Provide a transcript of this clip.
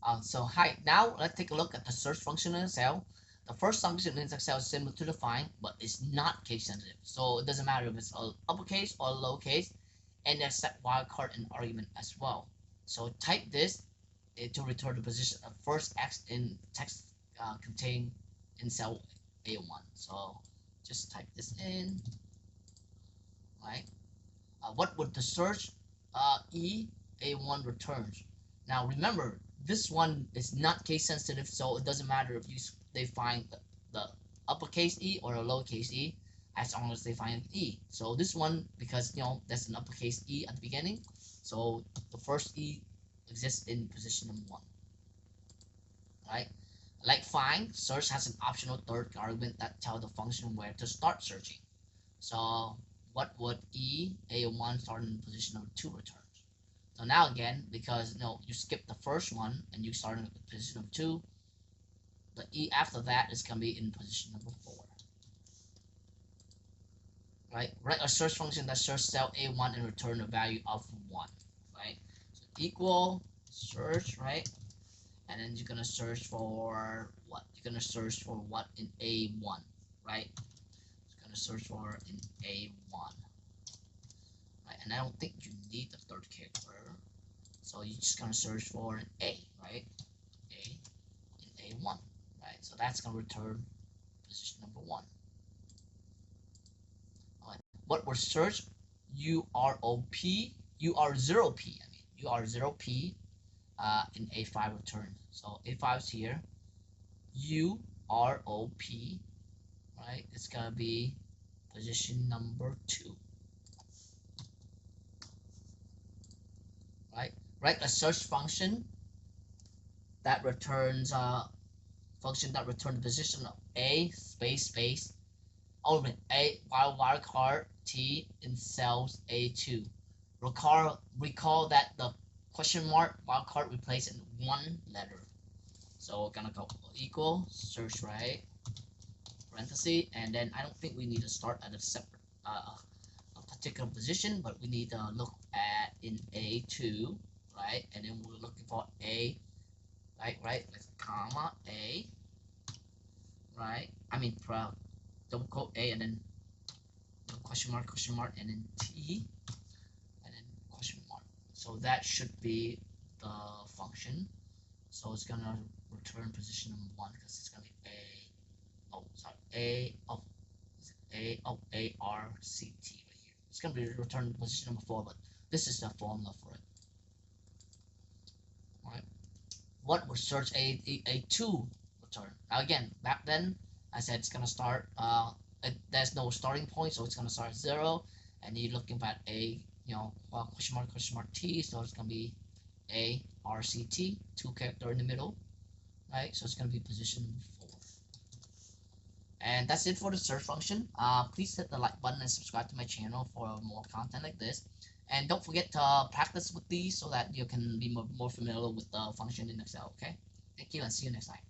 Hi, now let's take a look at the search function in Excel. The first function in Excel is similar to the find, but it's not case sensitive. So it doesn't matter if it's uppercase or lowercase, and there's set wildcard and argument as well. So type this to return the position of first X in text contained in cell A1. So just type this in, right? What would the search A1 returns? Now remember, this one is not case sensitive, so it doesn't matter if they find the uppercase E or a lowercase e, as long as they find E. So this one, because that's an uppercase E at the beginning, so the first E exists in position number 1. Right? Like find, search has an optional third argument that tells the function where to start searching. So what would A1 start in position number 2 returns? So now again, because you skipped the first one and you start in position number 2, the E after that is going to be in position number 4. Right? Write a search function that searches cell A1 and return a value of 1. Right? So equal search, right? And then you're going to search for what? You're going to search for what in A1, right? You're going to search for in A1. Right? And I don't think you need the third character. So you're just going to search for an A, right? A in A1, right? So that's going to return position number 1. All right. What was searched? UR0P, UR0P in A5 return. So A5 is here. UROP, right? It's going to be position number 2. Right? Write a search function that returns the position of A space element A wildcard T in cells A2. Recall that the question mark wildcard replaced in one letter. So we're gonna go equal search, right? Parenthesis, and then I don't think we need to start at a separate a particular position, but we need to look at in A2, right? And then we're looking for A, right? Like comma A, right? I mean double quote A and then question mark, and then T, and then question mark. So that should be the function. So it's gonna return position number 1 because it's gonna be ARCT right here. It's gonna be return position number 4, but this is the formula for it. All right. What would search A2 return? Now again, back then I said it's gonna start. There's no starting point, so it's gonna start at 0, and you're looking at a question mark T, so it's gonna be ARCT, 2 character in the middle, right? So it's gonna be position 4. And that's it for the search function. Please hit the like button and subscribe to my channel for more content like this. And don't forget to practice with these so that you can be more familiar with the function in Excel. Okay? Thank you and see you next time.